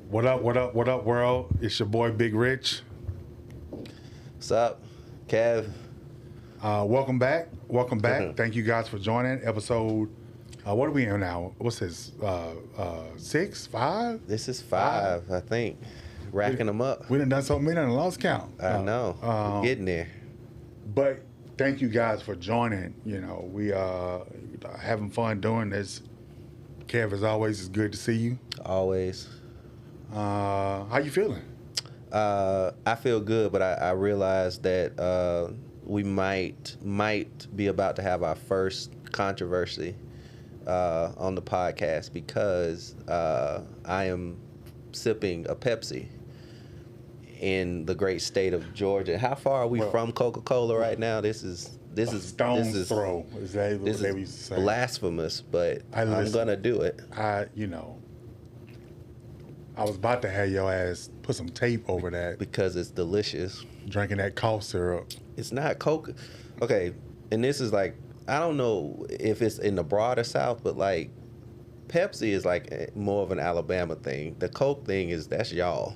What up, what up, what up, world? It's your boy, Big Rich. What's up, Kev? Welcome back. Welcome back. Thank you guys for joining. Episode, what are we in now? What's this? 6, 5? This is five, I think. Racking them up. We done so many and lost count. I know. We're getting there. But thank you guys for joining. You know, we having fun doing this. Kev, as always, it's good to see you. Always. How you feeling? I feel good, but I realized that we might be about to have our first controversy on the podcast because I am sipping a Pepsi in the great state of Georgia. How far are we from Coca-Cola right now? This is stone's throw. Is that what they used to say? Blasphemous, but I'm gonna do it. I was about to have your ass put some tape over that because it's delicious. Drinking that cough syrup. It's not Coke. Okay, and this is like, I don't know if it's in the broader South, but like Pepsi is like more of an Alabama thing. The Coke thing that's y'all.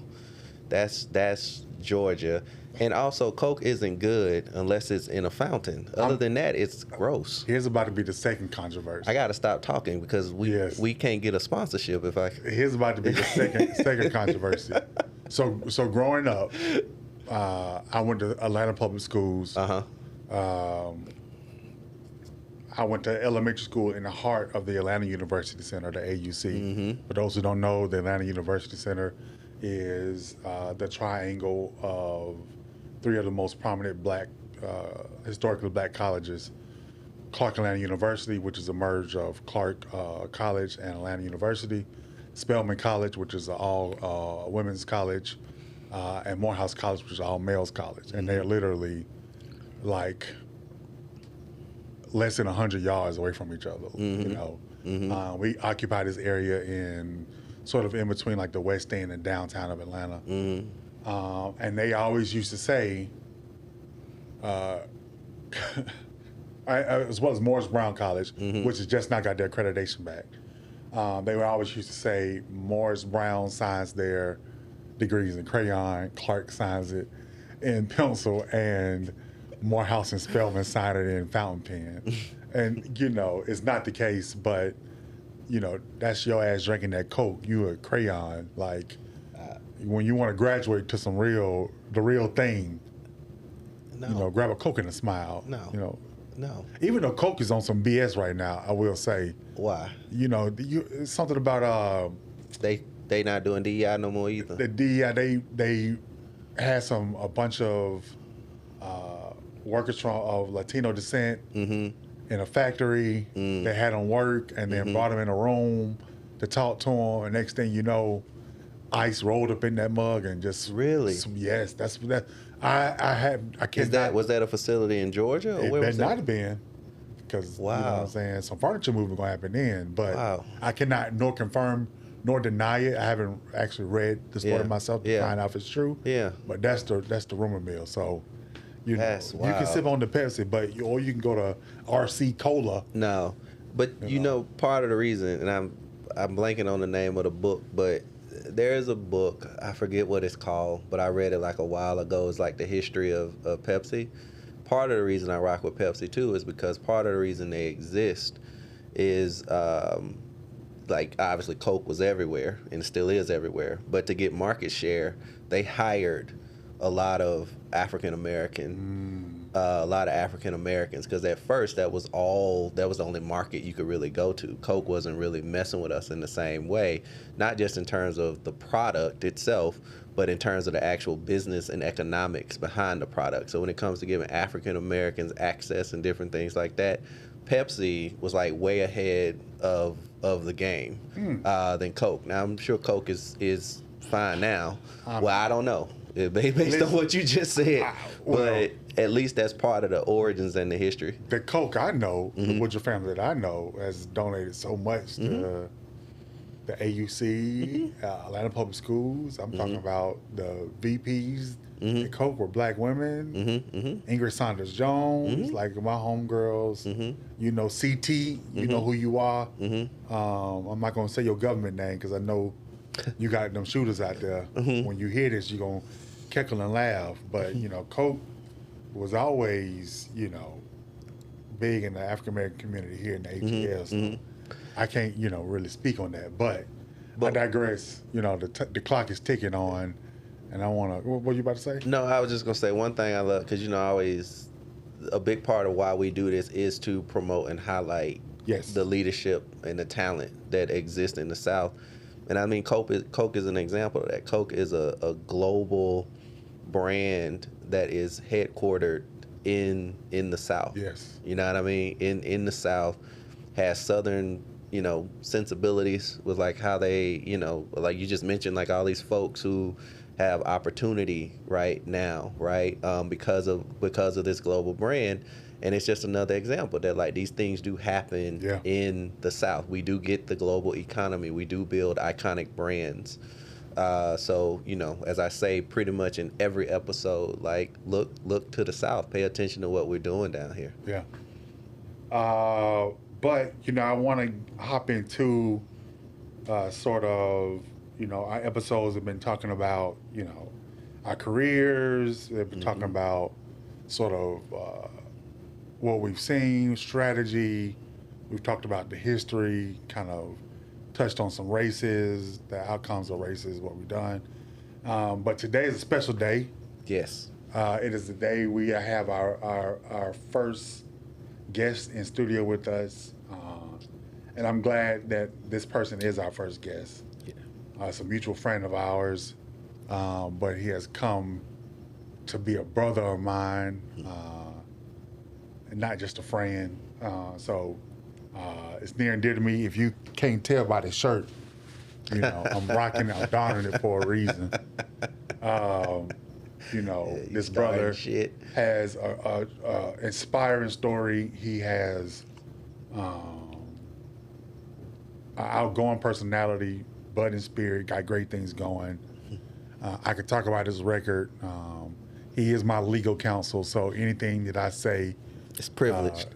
That's Georgia. And also, Coke isn't good unless it's in a fountain. Other than that, it's gross. Here's about to be the second controversy. I got to stop talking because we can't get a sponsorship if I... Here's about to be the second controversy. So growing up, I went to Atlanta public schools. I went to elementary school in the heart of the Atlanta University Center, the AUC. For those who don't know, the Atlanta University Center is the triangle of three of the most prominent historically black colleges. Clark Atlanta University, which is a merge of Clark College and Atlanta University. Spelman College, which is an all women's college. And Morehouse College, which is all males college. And they're literally like less than 100 yards away from each other. You know, we occupy this area in sort of in between like the West End and downtown of Atlanta. And they always used to say, as well as Morris Brown College, which has just not got their accreditation back. They would always used to say Morris Brown signs their degrees in crayon, Clark signs it in pencil, and Morehouse and Spelman sign it in fountain pen. And, you know, it's not the case, but, you know, that's your ass drinking that Coke. You a crayon. Like, when you want to graduate to the real thing, No. you know, grab a Coke and a smile. No. You know. No. Even though Coke is on some BS right now, I will say. Why? You know, it's something about... They not doing DEI no more either. The DEI, they had a bunch of workers of Latino descent in a factory. They had them work and then brought them in a room to talk to them. And next thing you know, ice rolled up in that mug and just... Really? Yes, that's that. I can't... Was that a facility in Georgia? Or It where better was not that? have been. Because, Wow. you know what I'm saying, some furniture movement going to happen then. But Wow. I cannot nor confirm nor deny it. I haven't actually read the story myself to find out if it's true. Yeah. But that's the rumor mill. So, you know, That's you can sip on the Pepsi, or you can go to RC Cola. No, but you know, part of the reason, and I'm blanking on the name of the book, but there is a book, I forget what it's called, but I read it like a while ago. It's like the history of Pepsi. Part of the reason I rock with Pepsi too is because part of the reason they exist is like obviously Coke was everywhere and still is everywhere, but to get market share, they hired a lot of African Americans because at first that was the only market you could really go to. Coke wasn't really messing with us in the same way, not just in terms of the product itself, but in terms of the actual business and economics behind the product. So when it comes to giving African Americans access and different things like that, Pepsi was like way ahead of the game than Coke. Now I'm sure Coke is fine now. Well, I don't know. Based on what you just said, but at least that's part of the origins and the history. The Coke I know, the Woodruff family that I know, has donated so much to the AUC, Atlanta Public Schools. I'm talking about the VPs at Coke were black women. Ingrid Saunders Jones, like my homegirls. You know, CT, you know who you are. I'm not going to say your government name because I know you got them shooters out there. When you hear this, you're going to cackle and laugh. But, you know, Coke was always, you know, big in the African-American community here in the ATL. So I can't, you know, really speak on that. But I digress. You know, the clock is ticking on, and I want to, what were you about to say? No, I was just going to say one thing I love, because, you know, a big part of why we do this is to promote and highlight the leadership and the talent that exists in the South. And I mean, Coke is an example of that. Coke is a global brand that is headquartered in the South. Yes. You know what I mean? In the South, has Southern, you know, sensibilities with like how they, you know, like you just mentioned, like all these folks who have opportunity right now, right? Because of this global brand. And it's just another example that like these things do happen in the South. We do get the global economy. We do build iconic brands. So, you know, as I say pretty much in every episode, like look to the South. Pay attention to what we're doing down here. Yeah. But, you know, I want to hop into sort of, you know, our episodes have been talking about, you know, our careers. They've been talking about sort of what we've seen, strategy. We've talked about the history, kind of touched on some races, the outcomes of races, what we've done. But today is a special day. Yes. It is the day we have our first guest in studio with us. And I'm glad that this person is our first guest. Yeah. It's a mutual friend of ours, but he has come to be a brother of mine, and not just a friend. So it's near and dear to me. If you can't tell by the shirt, you know, I'm rocking it, I'm donning it for a reason. You know, this brother has a inspiring story. He has an outgoing personality, budding spirit, got great things going. I could talk about his record. He is my legal counsel, so anything that I say, it's privileged.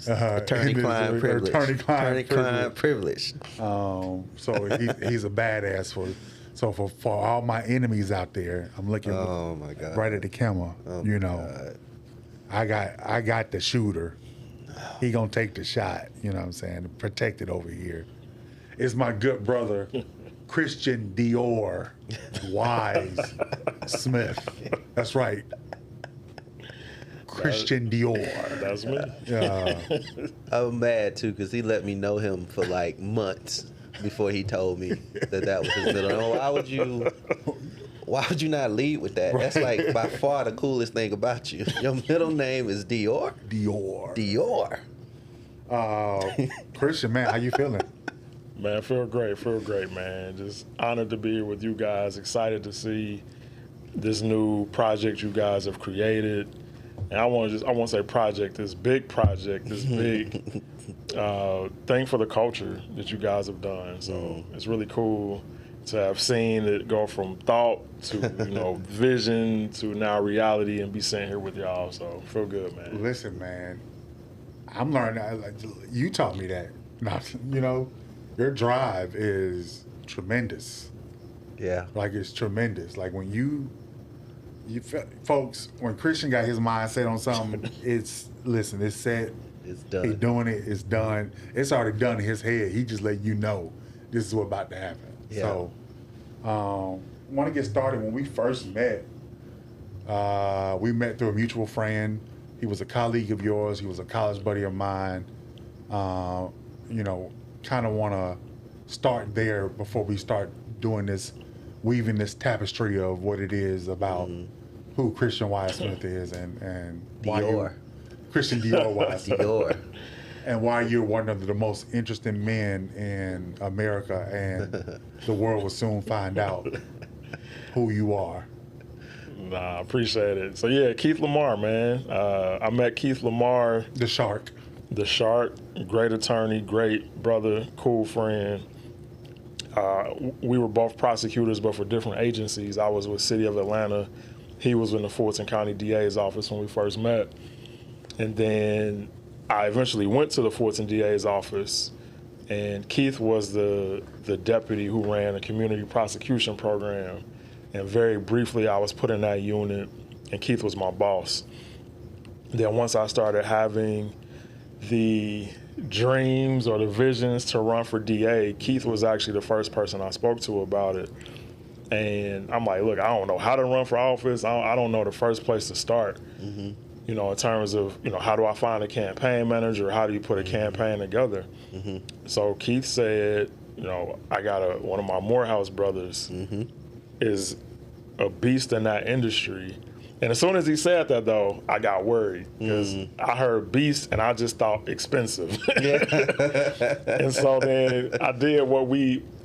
Attorney-client privilege. Attorney-client privilege. So he's a badass. So for all my enemies out there, I'm looking right at the camera. You know, I got the shooter. He gonna take the shot. You know what I'm saying? Protect it over here. It's my good brother, Christian Dior Wise Smith. That's right. Christian Dior. That's me. I'm mad too because he let me know him for like months before he told me that was his middle name. Why would you not lead with that? Right. That's like by far the coolest thing about you. Your middle name is Dior? Dior. Christian, man, how you feeling? Man, feel great, man. Just honored to be here with you guys. Excited to see this new project you guys have created. And I want to say project, this big thing for the culture that you guys have done. So it's really cool to have seen it go from thought to, you know, vision to now reality and be sitting here with y'all. So feel good, man. Listen, man, I'm learning. Like, you taught me that. You know, your drive is tremendous. Yeah. Like, it's tremendous. Like, when you folks, when Christian got his mind set on something, it's set. It's done. He's doing it. It's done. It's already done in his head. He just let you know this is what's about to happen. Yeah. So, want to get started. When we first met, we met through a mutual friend. He was a colleague of yours. He was a college buddy of mine. You know, kind of want to start there before we start doing this, weaving this tapestry of what it is about who Christian Wise Smith is and why you Christian Dior Wise Smith. And why you're one of the most interesting men in America, and the world will soon find out who you are. Nah, I appreciate it. So yeah, Keith Lamar, man. I met Keith Lamar. The Shark. The Shark, great attorney, great brother, cool friend. We were both prosecutors, but for different agencies. I was with City of Atlanta. He was in the Fulton County DA's office when we first met. And then I eventually went to the Fulton DA's office and Keith was the deputy who ran a community prosecution program. And very briefly, I was put in that unit, and Keith was my boss. Then once I started having the dreams or the visions to run for DA, Keith was actually the first person I spoke to about it. And I'm like, look, I don't know how to run for office. I don't know the first place to start. You know, in terms of, you know, how do I find a campaign manager? How do you put a campaign together? So Keith said, you know, I got one of my Morehouse brothers is a beast in that industry. And as soon as he said that, though, I got worried because I heard beast and I just thought expensive. And so then I did what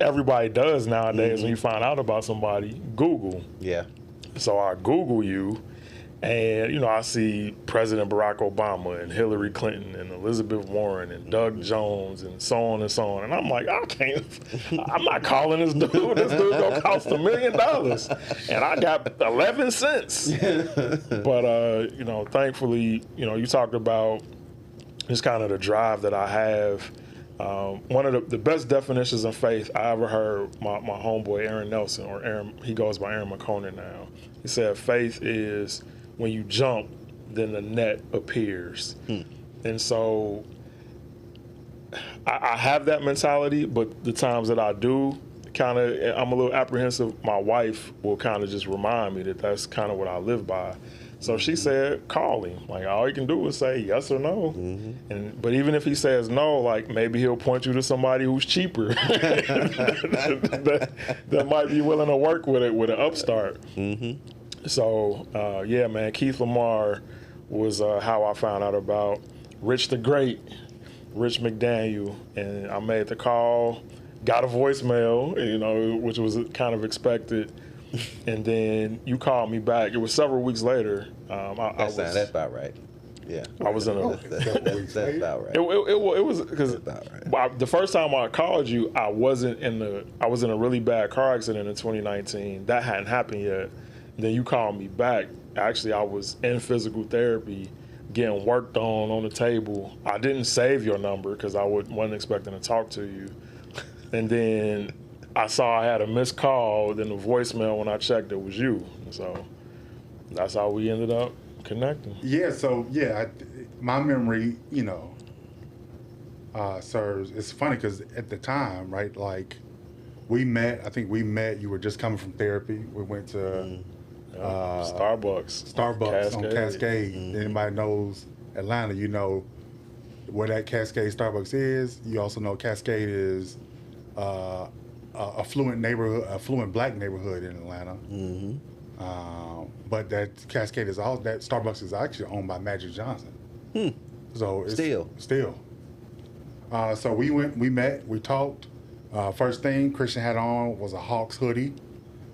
everybody does nowadays when you find out about somebody, Google. Yeah. So I Google you, and, you know, I see President Barack Obama and Hillary Clinton and Elizabeth Warren and Doug Jones and so on and so on. And I'm like, I'm not calling this dude. This dude gonna cost $1 million. And I got 11 cents. But, you know, thankfully, you know, you talked about just kind of the drive that I have. One of the best definitions of faith I ever heard, my homeboy Aaron Nelson, or Aaron, he goes by Aaron McConan now. He said faith is when you jump, then the net appears. And so I have that mentality, but the times that I do, I'm a little apprehensive. My wife will kind of just remind me that that's kind of what I live by. So she said, call him. Like, all you can do is say yes or no. But even if he says no, like, maybe he'll point you to somebody who's cheaper that might be willing to work with it with an upstart. So, yeah, man, Keith Lamar was how I found out about Rich the Great, Rich McDaniel. And I made the call, got a voicemail, you know, which was kind of expected. And then you called me back. It was several weeks later. That's about right. Yeah. I was in a. That's about right. It was because the first time I called you, I was in a really bad car accident in 2019. That hadn't happened yet. And then you called me back. Actually, I was in physical therapy, getting worked on the table. I didn't save your number because I wasn't expecting to talk to you. And then I saw I had a missed call. Then the voicemail, when I checked, it was you. So that's how we ended up connecting. Yeah. So yeah, my memory, you know, serves. It's funny because at the time, right, like we met. I think we met. You were just coming from therapy. We went to Starbucks on Cascade. Anybody knows Atlanta, you know where that Cascade Starbucks is. You also know Cascade is affluent black neighborhood in Atlanta. But that Cascade that Starbucks is actually owned by Magic Johnson. So it's still. So we met, we talked. First thing Christian had on was a Hawks hoodie,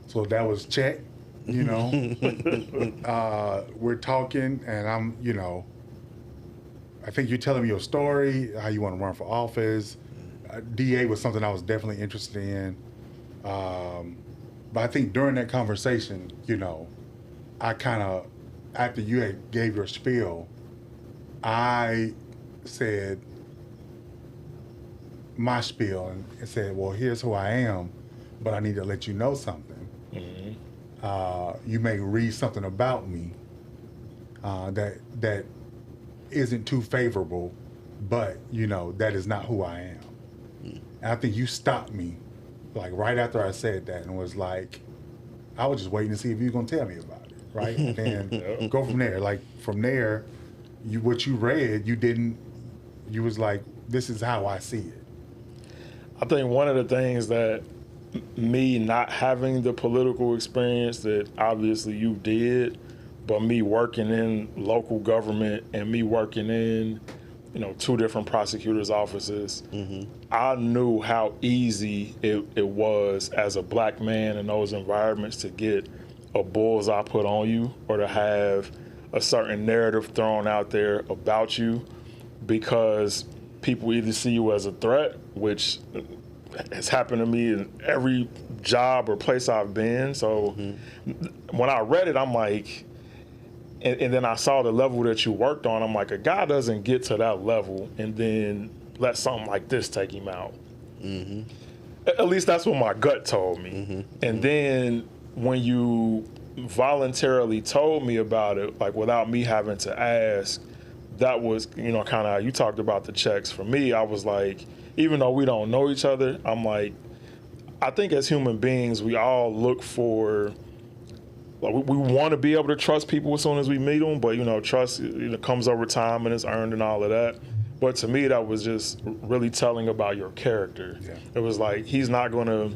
so that was check. You know, we're talking, and I'm, you know, I think you're telling me your story, how you want to run for office. DA was something I was definitely interested in. But I think during that conversation, you know, I kind of, after you had gave your spiel, I said my spiel and said, well, here's who I am, but I need to let you know something. You may read something about me that isn't too favorable, but, you know, that is not who I am. And I think you stopped me, like, right after I said that, and was like, I was just waiting to see if you were going to tell me about it, right? And then go from there. Like, from there, what you read, you was like, this is how I see it. I think one of the things that me not having the political experience that obviously you did, but me working in local government and me working in, you know, 2 different prosecutors' offices, I knew how easy it was as a black man in those environments to get a bullseye put on you or to have a certain narrative thrown out there about you because people either see you as a threat, which has happened to me in every job or place I've been. So when I read it, I'm like, and then I saw the level that you worked on. I'm like, a guy doesn't get to that level and then let something like this take him out. At least that's what my gut told me. And then when you voluntarily told me about it, like without me having to ask, that was, you know, kind of how you talked about the checks. For me, I was like, even though we don't know each other, I'm like, I think as human beings, we all look for, like, we want to be able to trust people as soon as we meet them, but, you know, trust, you know, comes over time and it's earned and all of that. But to me, that was just really telling about your character. Yeah. It was like, he's not going to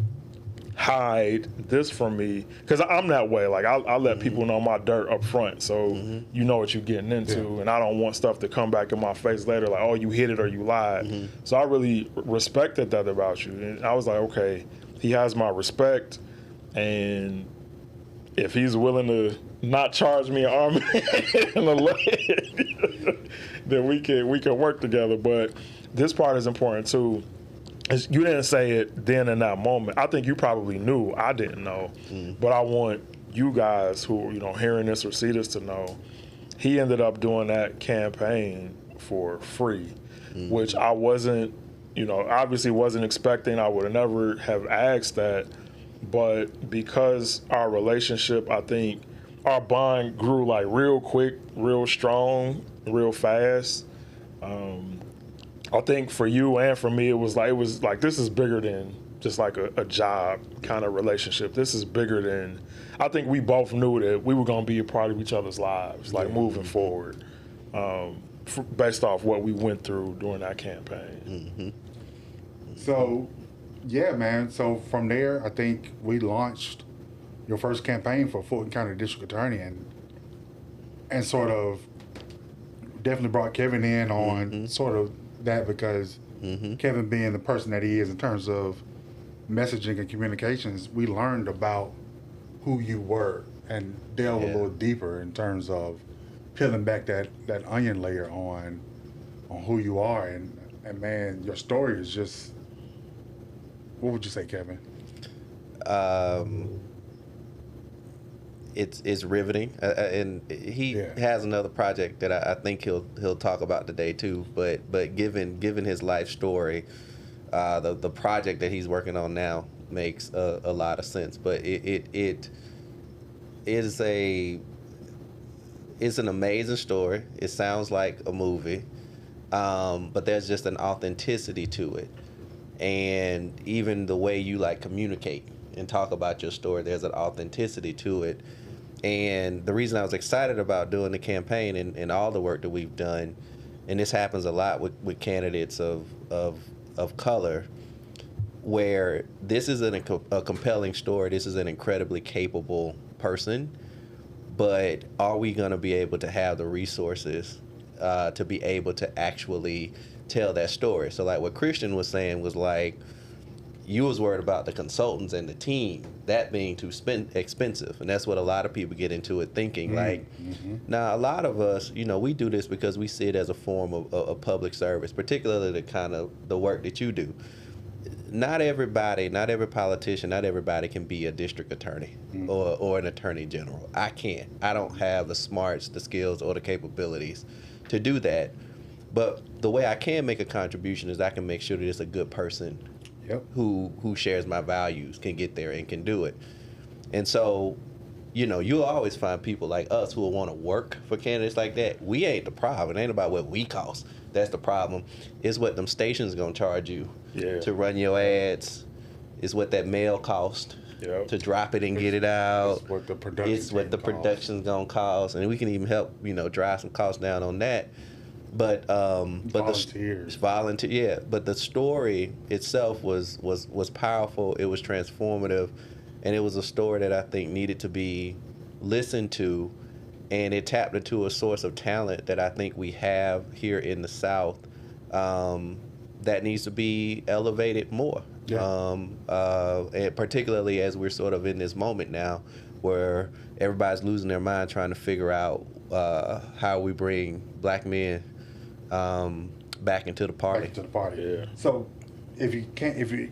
hide this from me, because I'm that way. Like, I let people know my dirt up front, so you know what you're getting into, and I don't want stuff to come back in my face later like, oh, you hit it or you lied. So I really respected that about you, and I was like, okay, he has my respect, and if he's willing to not charge me an arm and a leg, then we can work together. But this part is important too. You didn't say it then in that moment. I think you probably knew. I didn't know. But I want you guys who, you know, hearing this or see this to know, he ended up doing that campaign for free, which I wasn't, you know, obviously wasn't expecting. I would have never have asked that. But because our relationship, I think our bond grew like real quick, real strong, real fast. I think for you and for me, it was like this is bigger than just like a job kind of relationship. This is bigger than, I think we both knew that we were going to be a part of each other's lives, like moving forward, based off what we went through during that campaign. So, yeah, man. So from there, I think we launched your first campaign for Fulton County District Attorney, and sort of definitely brought Kevin in on sort of that, because Kevin being the person that he is in terms of messaging and communications, we learned about who you were and delved a little deeper in terms of peeling back that onion layer on who you are, and man, your story is just, what would you say, Kevin? It's riveting, and he has another project that I think he'll talk about today too. But given his life story, the project that he's working on now makes a lot of sense. But it's an amazing story. It sounds like a movie, but there's just an authenticity to it, and even the way you like communicate and talk about your story, there's an authenticity to it. And the reason I was excited about doing the campaign and all the work that we've done, and this happens a lot with candidates of color, where this isn't a compelling story, this is an incredibly capable person, but are we going to be able to have the resources to be able to actually tell that story? So like what Christian was saying was like, you was worried about the consultants and the team, that being too expensive. And that's what a lot of people get into it thinking. Now, a lot of us, you know, we do this because we see it as a form of public service, particularly the kind of the work that you do. Not everybody, not every politician, not everybody can be a district attorney or an attorney general. I can't. I don't have the smarts, the skills, or the capabilities to do that. But the way I can make a contribution is I can make sure that it's a good person who shares my values, can get there and can do it. And so, you know, you'll always find people like us who will want to work for candidates like that. We ain't the problem. It ain't about what we cost. That's the problem. It's what them stations gonna charge you to run your ads. It's what that mail cost to drop it and get it out. It's what the production's gonna cost. And we can even help, you know, drive some costs down on that. But volunteers. But the story itself was powerful. It was transformative, and it was a story that I think needed to be listened to, and it tapped into a source of talent that I think we have here in the South that needs to be elevated more. And particularly as we're sort of in this moment now, where everybody's losing their mind trying to figure out how we bring black men back into the party. So if you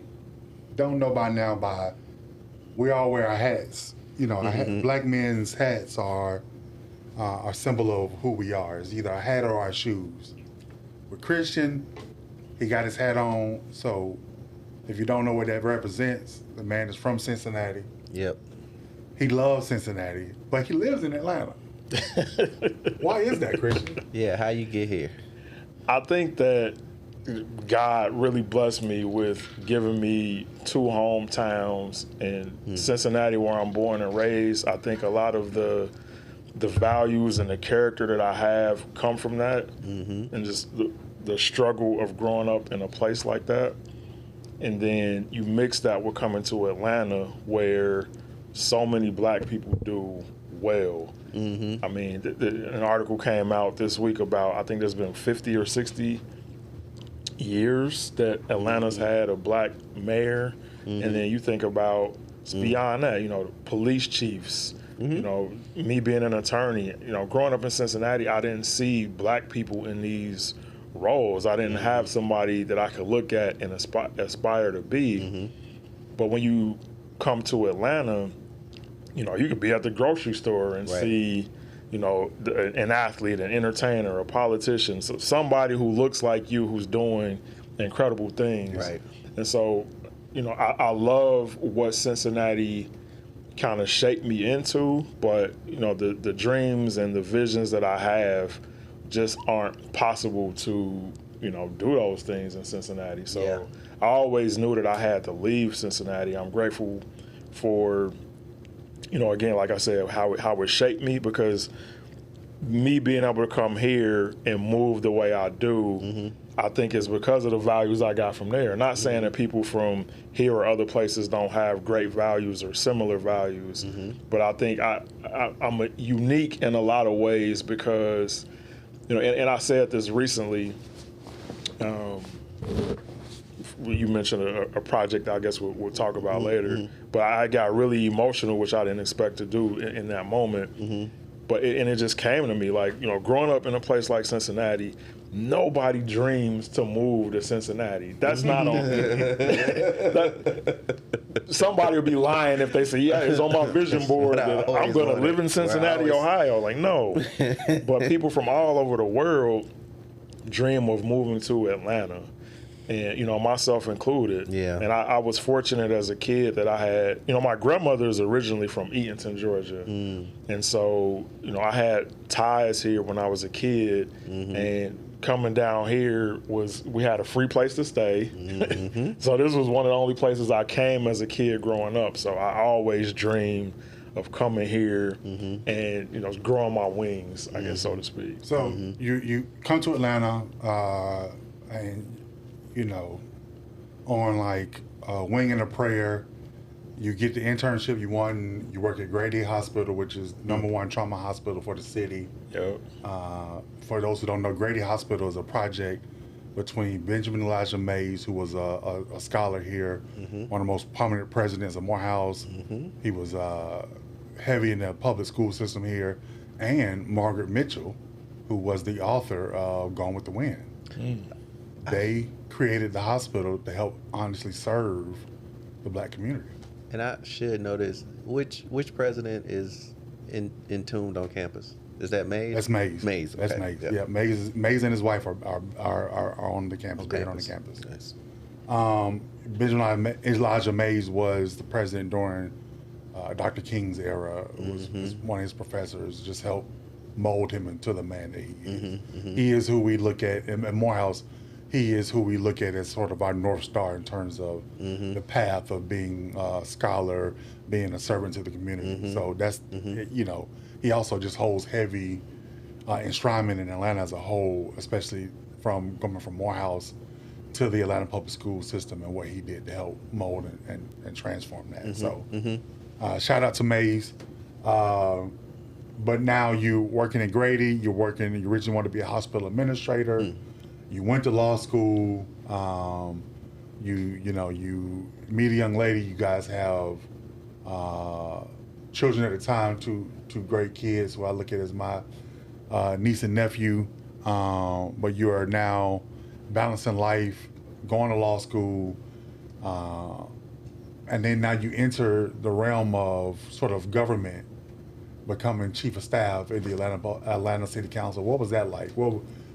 don't know by now, we all wear our hats. You know, black men's hats are a symbol of who we are. It's either a hat or our shoes. With Christian, He got his hat on. So if you don't know what that represents, the man is from Cincinnati. Yep. He loves Cincinnati, but he lives in Atlanta. Why is that, Christian? Yeah, how you get here? I think that God really blessed me with giving me two hometowns in Cincinnati, where I'm born and raised. I think a lot of the values and the character that I have come from that, and just the struggle of growing up in a place like that. And then you mix that with coming to Atlanta, where so many black people do well. I mean, an article came out this week about, I think there's been 50 or 60 years that Atlanta's had a black mayor. And then you think about, it's beyond that, you know, police chiefs, you know, me being an attorney, you know, growing up in Cincinnati, I didn't see black people in these roles. I didn't have somebody that I could look at and aspire to be. But when you come to Atlanta, you know, you could be at the grocery store and see, you know, an athlete, an entertainer, a politician, so somebody who looks like you, who's doing incredible things. Right. And so, you know, I love what Cincinnati kind of shaped me into, but, you know, the dreams and the visions that I have just aren't possible to, you know, do those things in Cincinnati. So I always knew that I had to leave Cincinnati. I'm grateful for, you know, again, like I said, how it shaped me, because me being able to come here and move the way I do, I think is because of the values I got from there. Not saying that people from here or other places don't have great values or similar values, but I think I'm unique in a lot of ways because, you know, and I said this recently. You mentioned a project I guess we'll talk about later, but I got really emotional, which I didn't expect to do in that moment. But it just came to me, like, you know, growing up in a place like Cincinnati, nobody dreams to move to Cincinnati. That's not on me. Somebody would be lying if they say, yeah, it's on my vision board that I'm going to live in Cincinnati, Ohio. Like, no. But people from all over the world dream of moving to Atlanta. And, you know, myself included. Yeah. And I was fortunate as a kid that I had, you know, my grandmother is originally from Eatonton, Georgia. And so, you know, I had ties here when I was a kid. And coming down here we had a free place to stay. So this was one of the only places I came as a kid growing up. So I always dreamed of coming here and, you know, growing my wings, I guess, so to speak. So you come to Atlanta and, you know, on like a wing and a prayer, you get the internship you want. You work at Grady Hospital, which is #1 trauma hospital for the city. Yep. For those who don't know, Grady Hospital is a project between Benjamin Elijah Mays, who was a scholar here, one of the most prominent presidents of Morehouse. He was heavy in the public school system here, and Margaret Mitchell, who was the author of Gone with the Wind. They created the hospital to help honestly serve the black community. And I should know this. Which president is entombed on campus? Is that Mays? That's Mays. Mays. Okay. That's Mays. Yeah, Mays and his wife are on the campus. Buried on the campus. Nice. Benjamin Elijah Mays was the president during Dr. King's era. Was one of his professors. Just helped mold him into the man that he is. He is who we look at in Morehouse. He is who we look at as sort of our North Star in terms of the path of being a scholar, being a servant to the community. So that's, you know, he also just holds heavy enshrinement in Atlanta as a whole, especially from coming from Morehouse to the Atlanta public school system and what he did to help mold and transform that. So shout out to Mays. But now you're working at Grady, you originally wanted to be a hospital administrator. You went to law school. You meet a young lady. You guys have children at the time, two great kids who I look at as my niece and nephew. But you are now balancing life, going to law school, and then now you enter the realm of sort of government, becoming chief of staff in the Atlanta City Council. What was that like?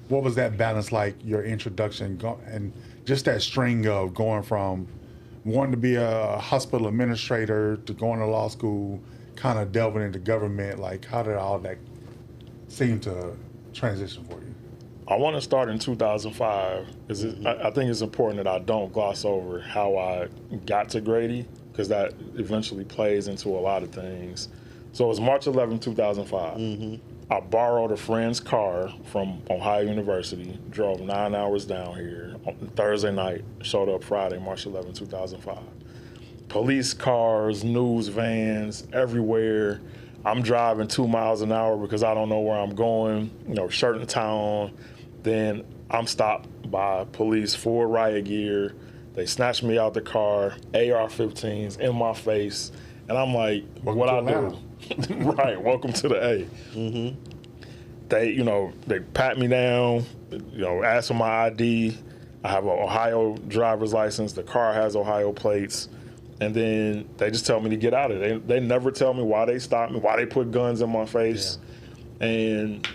What was that balance like, your introduction, and just that string of going from wanting to be a hospital administrator to going to law school, kind of delving into government, like how did all that seem to transition for you? I want to start in 2005 because I think it's important that I don't gloss over how I got to Grady, because that eventually plays into a lot of things. So it was March 11, 2005. I borrowed a friend's car from Ohio University, drove 9 hours down here on Thursday night, showed up Friday, March 11, 2005. Police cars, news vans everywhere. I'm driving 2 miles an hour because I don't know where I'm going, shirt and tie on. Then I'm stopped by police, full riot gear. They snatched me out the car, AR-15s in my face. And I'm like, what I do? Right, welcome to the A. They pat me down, ask for my ID. I have an Ohio driver's license. The car has Ohio plates. And then they just tell me to get out of it. They never tell me why they stopped me, why they put guns in my face. Yeah. And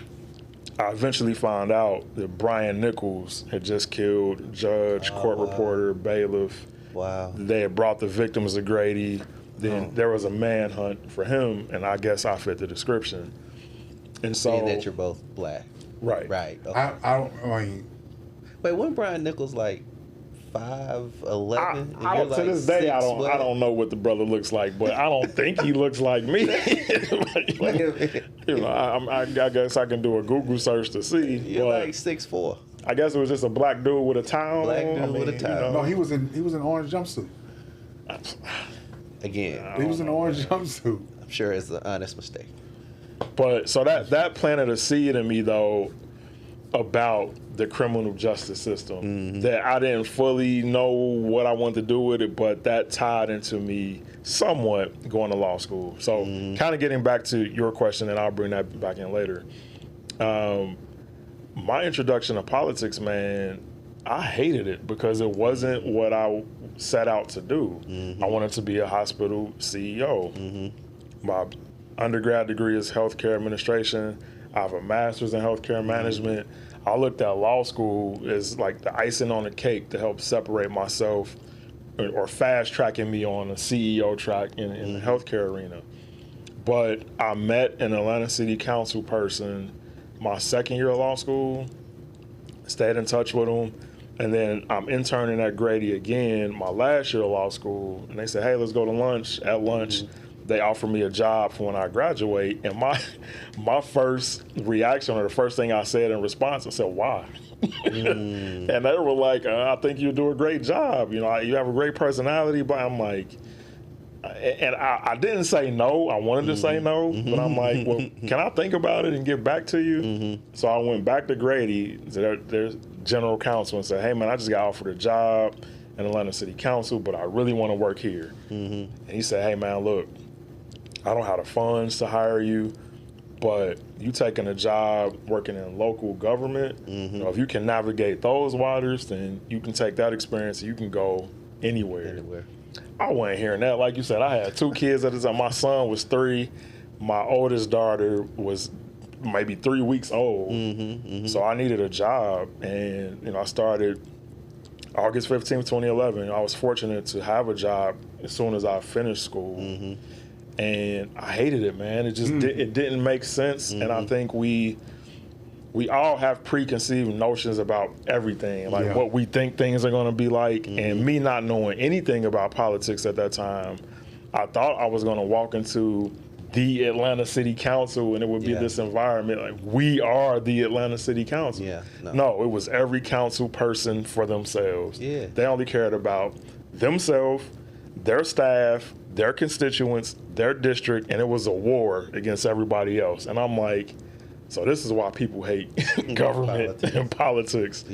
I eventually found out that Brian Nichols had just killed judge, court reporter, bailiff. Wow. They had brought the victims to Grady. Then there was a manhunt for him, and I guess I fit the description. And so, being that you're both black. Right. Right. Okay. I mean, wait, wasn't Brian Nichols like 5'11"? I don't, to this day, I don't know what the brother looks like, but I don't think he looks like me. Wait a minute. I guess I can do a Google search to see. You're like 6'4". I guess it was just a black dude with a tie on. Black dude with a tie. No, he was in orange jumpsuit. Again, He was in orange jumpsuit. I'm sure it's an honest mistake. But so that planted a seed in me, though, about the criminal justice system, that I didn't fully know what I wanted to do with it, but that tied into me somewhat going to law school. So kind of getting back to your question, and I'll bring that back in later. My introduction to politics, man, I hated it because it wasn't what I set out to do. I wanted to be a hospital CEO. My undergrad degree is healthcare administration. I have a master's in healthcare management. I looked at law school as like the icing on the cake to help separate myself or fast tracking me on a CEO track in the healthcare arena. But I met an Atlanta City Council person my second year of law school, stayed in touch with him, and then I'm interning at Grady again my last year of law school, and they said, hey, let's go to lunch. At lunch, they offered me a job for when I graduate, and my first reaction, or the first thing I said in response, I said, why? And they were like, I think you do a great job. You have a great personality, but I'm like, and I didn't say no. I wanted to say no, but I'm like, well, can I think about it and get back to you? So I went back to Grady, to their general counsel, and said, hey, man, I just got offered a job in Atlanta City Council, but I really want to work here. And he said, hey, man, look, I don't have the funds to hire you, but you taking a job working in local government, if you can navigate those waters, then you can take that experience and you can go anywhere. I wasn't hearing that. Like you said, I had 2 kids at the time. My son was 3. My oldest daughter was maybe 3 weeks old. So I needed a job. And, I started August 15th, 2011. I was fortunate to have a job as soon as I finished school. And I hated it, man. It just it didn't make sense. And I think we all have preconceived notions about everything, like what we think things are going to be like. And me not knowing anything about politics at that time, I thought I was going to walk into the Atlanta City Council and it would be this environment like we are the Atlanta City Council. No, it was every council person for themselves. They only cared about themselves, their staff, their constituents, their district, and it was a war against everybody else. And I'm like, so this is why people hate government and politics.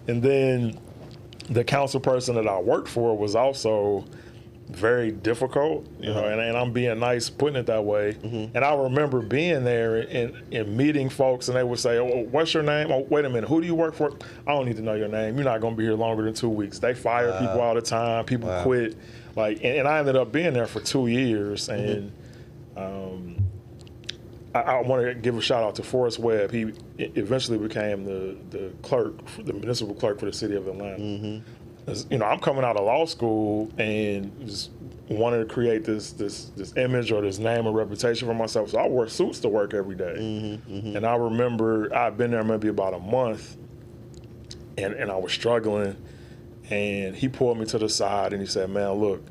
And then the council person that I worked for was also very difficult, and I'm being nice putting it that way. And I remember being there and meeting folks, and they would say, oh, what's your name? Oh, wait a minute, who do you work for? I don't need to know your name. You're not going to be here longer than 2 weeks. They fire people all the time. People quit. And I ended up being there for 2 years. And I want to give a shout out to Forrest Webb. He eventually became the clerk, the municipal clerk for the city of Atlanta. I'm coming out of law school and just wanted to create this image or this name or reputation for myself. So I wore suits to work every day. And I remember I'd been there maybe about a month, and I was struggling. And he pulled me to the side and he said, "Man, look,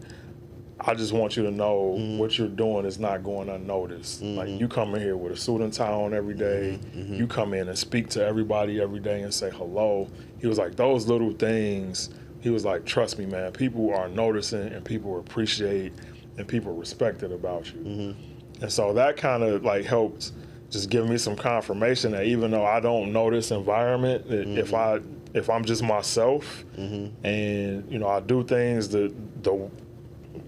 I just want you to know what you're doing is not going unnoticed. Like, you come in here with a suit and tie on every day. You come in and speak to everybody every day and say hello." He was like, those little things, he was like, "Trust me, man, people are noticing and people appreciate and people respect it about you." And so that kind of like helped just give me some confirmation that even though I don't know this environment, that if I'm just myself and, I do things the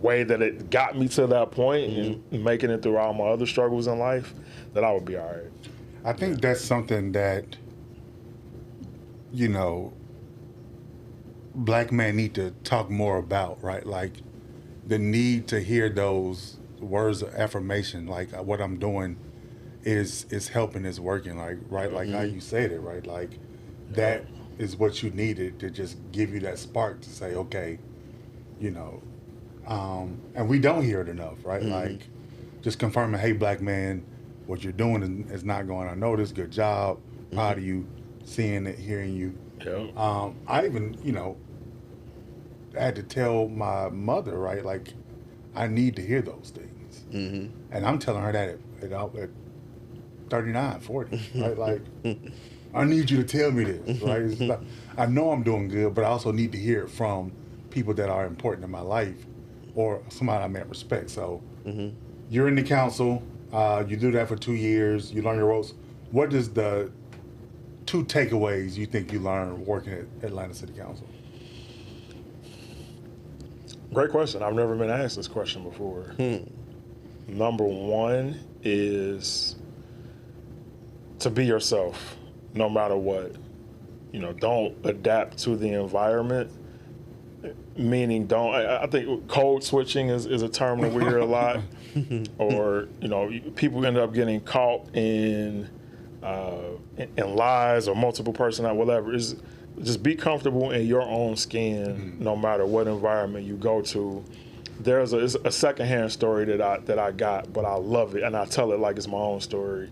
way that it got me to that point and making it through all my other struggles in life, that I would be all right. I think that's something that, black men need to talk more about, right? Like the need to hear those words of affirmation, like what I'm doing is helping, is working, like, right? Like how you said it, right? Like that is what you needed to just give you that spark to say, okay, and we don't hear it enough, right? Like just confirming, hey, black man, what you're doing is not going unnoticed. Good job. Proud of you. Seeing it, hearing you. Yeah. I even, had to tell my mother, right? Like, I need to hear those things. And I'm telling her that at 39, 40, right? Like, I need you to tell me this, right? It's not, I know I'm doing good, but I also need to hear it from people that are important in my life or somebody I may respect. So you're in the council. You do that for 2 years. You learn your ropes. What is the 2 takeaways you think you learned working at Atlanta City Council? Great question. I've never been asked this question before. Number 1 is to be yourself, no matter what. Don't adapt to the environment. Meaning, I think code switching is a term that we hear a lot. Or, people end up getting caught in lies or multiple personality, whatever. Is just be comfortable in your own skin, no matter what environment you go to. There's a secondhand story that I got, but I love it, and I tell it like it's my own story.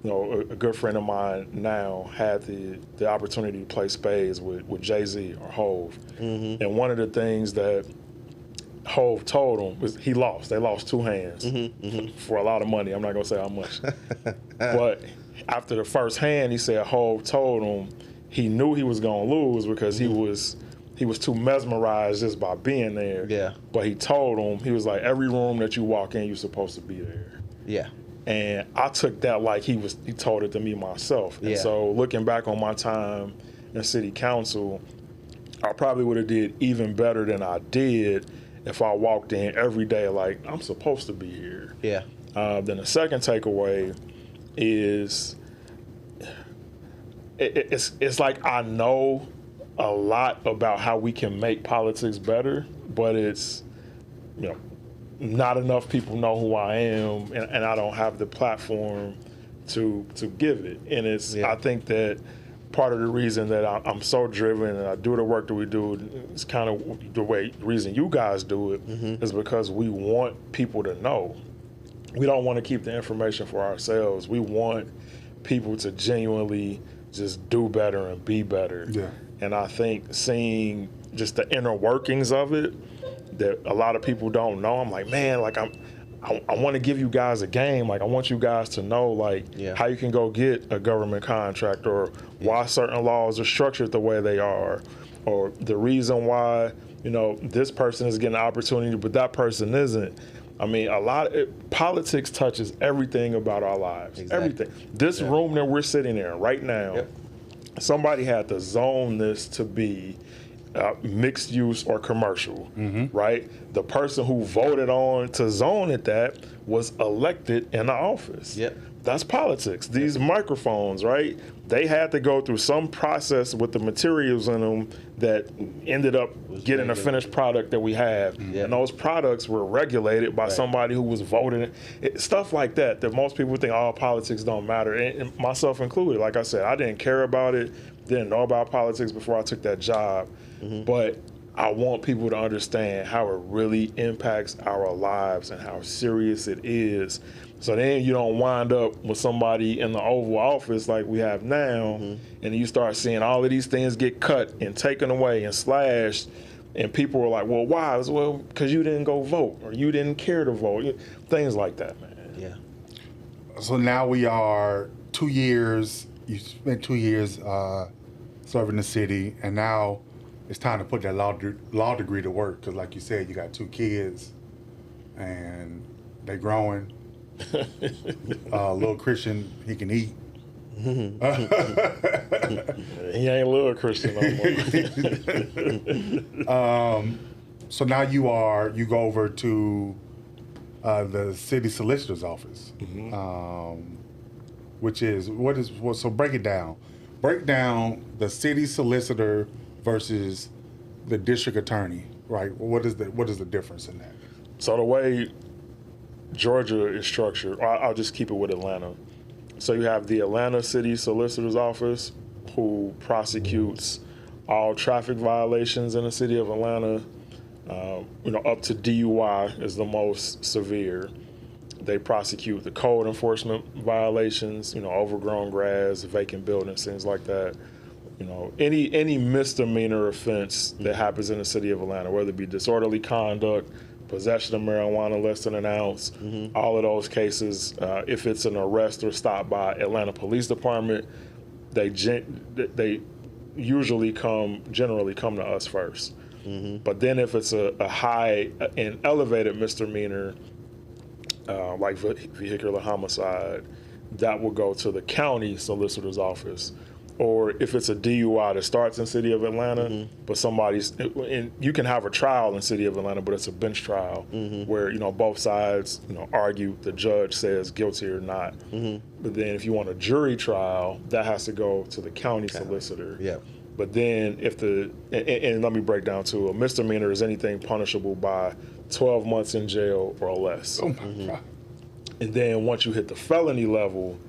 A good friend of mine now had the opportunity to play spades with Jay-Z or Hov, and one of the things that Hov told him was he lost. They lost 2 hands for a lot of money. I'm not gonna say how much, but after the first hand, he said Hov told him he knew he was gonna lose because he was too mesmerized just by being there. Yeah. But he told him, he was like, every room that you walk in, you're supposed to be there. Yeah. And I took that like he told it to me myself. And so looking back on my time in city council, I probably would have did even better than I did if I walked in every day like I'm supposed to be here. Yeah. Then the second takeaway is it's like I know a lot about how we can make politics better, but it's not enough people know who I am, and I don't have the platform to give it. And I think that part of the reason that I'm so driven and I do the work that we do, it's kind of the reason you guys do it, is because we want people to know. We don't want to keep the information for ourselves. We want people to genuinely just do better and be better. Yeah. And I think seeing just the inner workings of it that a lot of people don't know, I'm like, man, like I want to give you guys a game. Like I want you guys to know how you can go get a government contract, or why certain laws are structured the way they are, or the reason why, this person is getting an opportunity but that person isn't. I mean, politics touches everything about our lives. Exactly. Everything. This room that we're sitting in right now, somebody had to zone this to be mixed use or commercial, right? The person who voted on to zone it that was elected in the office. Yep. That's politics. These microphones, right? They had to go through some process with the materials in them that ended up getting a finished product that we have. And those products were regulated by somebody who was voting. Stuff like that most people think, oh, politics don't matter. And myself included. Like I said, I didn't care about it, didn't know about politics before I took that job. But I want people to understand how it really impacts our lives and how serious it is. So then you don't wind up with somebody in the Oval Office like we have now, and you start seeing all of these things get cut and taken away and slashed, and people are like, well, why? Well, because you didn't go vote or you didn't care to vote. Things like that, man. Yeah. So now we are 2 years, you spent 2 years serving the city, and now it's time to put that law degree to work, because like you said, you got 2 kids, and they growing. Little Christian, he can eat. He ain't little Christian no more. So now you go over to the city solicitor's office, which is so break it down. Break down the city solicitor versus the district attorney, right? What is the difference in that? So the way Georgia is structured, I'll just keep it with Atlanta. So you have the Atlanta City Solicitor's Office, who prosecutes all traffic violations in the city of Atlanta. Up to DUI is the most severe. They prosecute the code enforcement violations, overgrown grass, vacant buildings, things like that. Any misdemeanor offense that happens in the city of Atlanta, whether it be disorderly conduct, possession of marijuana less than an ounce, all of those cases, if it's an arrest or stop by Atlanta Police Department, they usually generally come to us first. But then if it's a high and elevated misdemeanor, like vehicular homicide, that will go to the county solicitor's office. Or if it's a DUI that starts in city of Atlanta, but and you can have a trial in city of Atlanta, but it's a bench trial where, both sides, argue, the judge says guilty or not. But then if you want a jury trial, that has to go to the county solicitor. Yeah. But then and let me break down too, a misdemeanor is anything punishable by 12 months in jail or less. Oh my God. And then once you hit the felony level,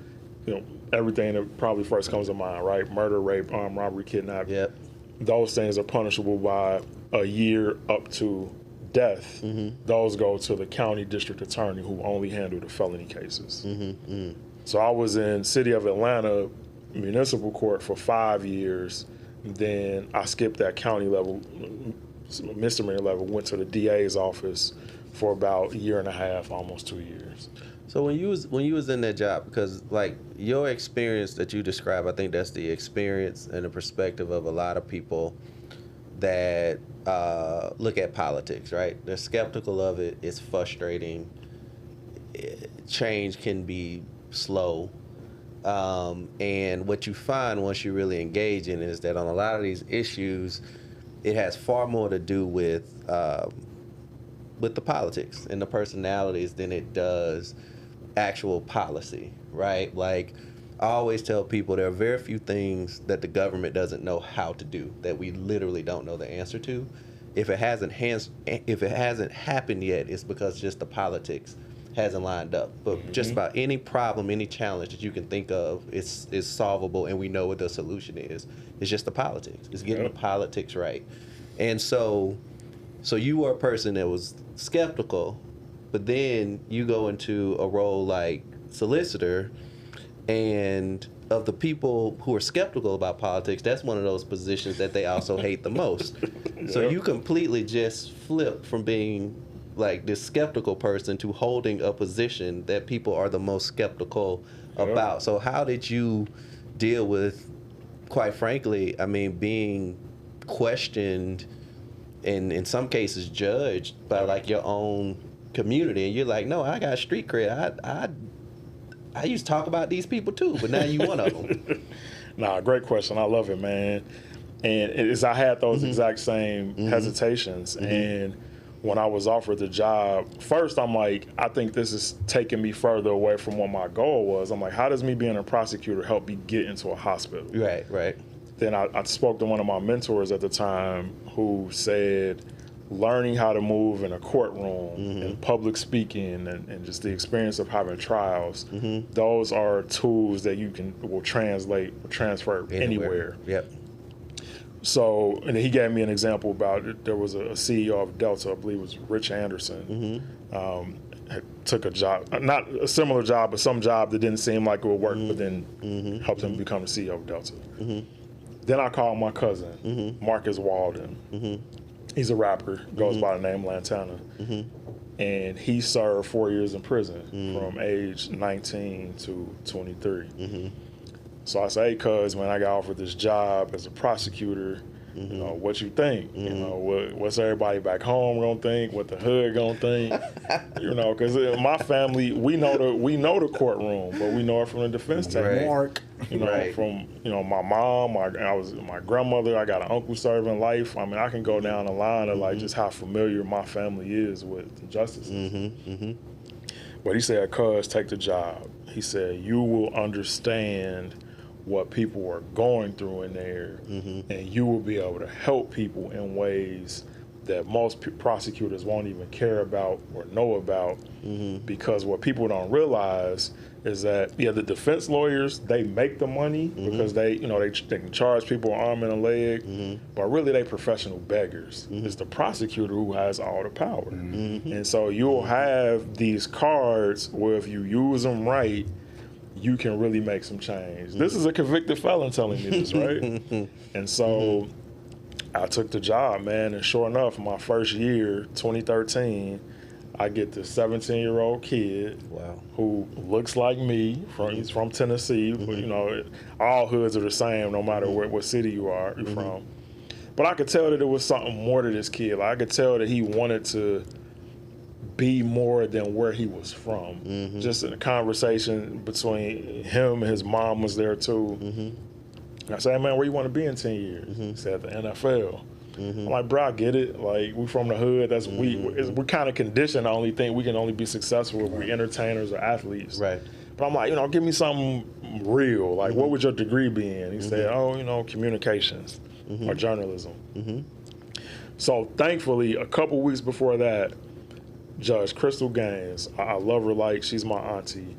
everything that probably first comes to mind, right? Murder, rape, armed robbery, kidnapping. Yep. Those things are punishable by a year up to death. Those go to the county district attorney, who only handle the felony cases. So I was in city of Atlanta municipal court for 5 years. Then I skipped that county level, misdemeanor level, went to the DA's office for about a year and a half, almost 2 years. So when you was in that job, because like your experience that you describe, I think that's the experience and the perspective of a lot of people that look at politics, right? They're skeptical of it. It's frustrating. Change can be slow. And what you find once you really engage in it is that on a lot of these issues, it has far more to do with the politics and the personalities than it does actual policy, right? Like I always tell people, there are very few things that the government doesn't know how to do that we literally don't know the answer to. If it hasn't happened yet, it's because just the politics hasn't lined up. But just about any problem, any challenge that you can think of is solvable, and we know what the solution is. It's just the politics. It's getting the politics right. And so you were a person that was skeptical, but then you go into a role like solicitor, and of the people who are skeptical about politics, that's one of those positions that they also hate the most. So you completely just flip from being like this skeptical person to holding a position that people are the most skeptical about. So how did you deal with, quite frankly, being questioned and in some cases judged by like your own community, and you're like, no, I got street cred. I used to talk about these people too, but now you one of them. Nah, great question. I love it, man. And I had those exact same hesitations. And when I was offered the job, first I'm like, I think this is taking me further away from what my goal was. I'm like, how does me being a prosecutor help me get into a hospital? Right. Then I spoke to one of my mentors at the time who said, learning how to move in a courtroom and public speaking and just the experience of having trials, those are tools that will transfer anywhere. Yep. So, and he gave me an example about it. There was a CEO of Delta, I believe it was Rich Anderson, had took a job, not a similar job, but some job that didn't seem like it would work, but then helped him become the CEO of Delta. Then I called my cousin, Marcus Walden. He's a rapper, goes by the name Lantana. And he served 4 years in prison from age 19 to 23. So I say, hey, cuz, man, I got offered this job as a prosecutor. You know, what you think? You know, what's everybody back home gonna think? What the hood gonna think? You know, because in my family, we know the courtroom, but we know it from the defense table. Mark. You know, from my mom, my grandmother. I got an uncle serving life. I mean, I can go down the line of like just how familiar my family is with the justices. But he said, cuz, take the job. He said, you will understand what people are going through in there, and you will be able to help people in ways that most prosecutors won't even care about or know about, because what people don't realize is that, yeah, the defense lawyers, they make the money because they can charge people an arm and a leg, but really they professional beggars. It's the prosecutor who has all the power. And so you'll have these cards where if you use them right, you can really make some change. This is a convicted felon telling me this, right? And so I took the job, man, and sure enough, my first year, 2013, I get this 17-year-old kid who looks like me. He's from Tennessee. But, you know, all hoods are the same, no matter what city you're from. But I could tell that there was something more to this kid. Like, I could tell that he wanted to be more than where he was from. Just in a conversation between him and his mom was there too. And I said, hey, man, where you want to be in 10 years? He said, the NFL. I'm like, bro, I get it. Like, we from the hood. That's we're kind of conditioned to only think we can only be successful if we're entertainers or athletes. Right. But I'm like, you know, give me something real. Like, what would your degree be in? He said, oh, you know, communications or journalism. So thankfully, a couple weeks before that, Judge Crystal Gaines, I love her like she's my auntie.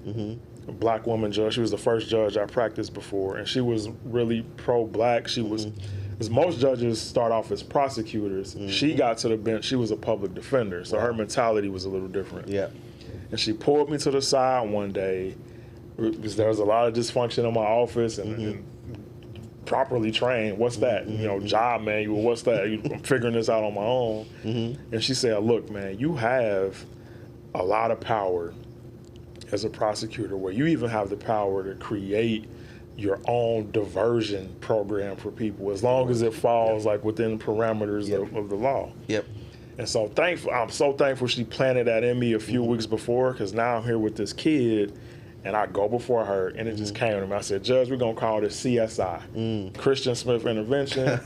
A black woman judge. She was the first judge I practiced before, and she was really pro-black. She was, as most judges start off as prosecutors, she got to the bench, she was a public defender, so her mentality was a little different. And she pulled me to the side one day, because there was a lot of dysfunction in my office, and properly trained, what's that? You know, job manual, what's that? I'm figuring this out on my own. And she said, look, man, you have a lot of power as a prosecutor, where you even have the power to create your own diversion program for people, as long as it falls like within parameters of the law. And so I'm so thankful she planted that in me a few weeks before, because now I'm here with this kid, and I go before her, and it just came to me. I said, Judge, we're going to call this CSI, Christian Smith Intervention.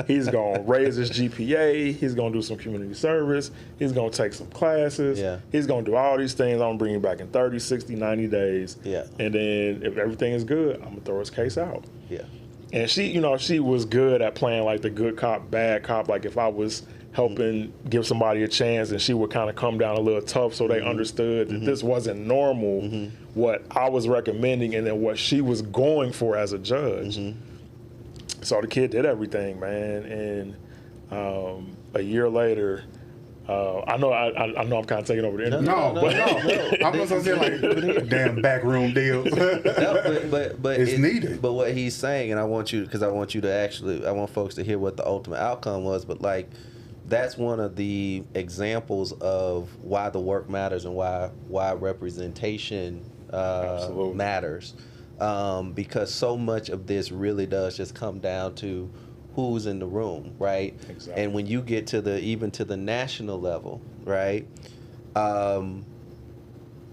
He's going to raise his GPA. He's going to do some community service. He's going to take some classes. He's going to do all these things. I'm going to bring him back in 30, 60, 90 days. And then if everything is good, I'm going to throw his case out. And she, you know, she was good at playing like the good cop, bad cop. Like if I was helping give somebody a chance, and she would kind of come down a little tough, so they understood that this wasn't normal, what I was recommending, and then what she was going for as a judge. So the kid did everything, man. And a year later, I know I'm kind of taking over the interview. No. I'm just gonna say like damn backroom deals. but it's needed. But what he's saying, and I want folks to hear what the ultimate outcome was. But like, that's one of the examples of why the work matters and why representation matters. Because so much of this really does just come down to who's in the room, right? Exactly. And when you get to even to the national level, right?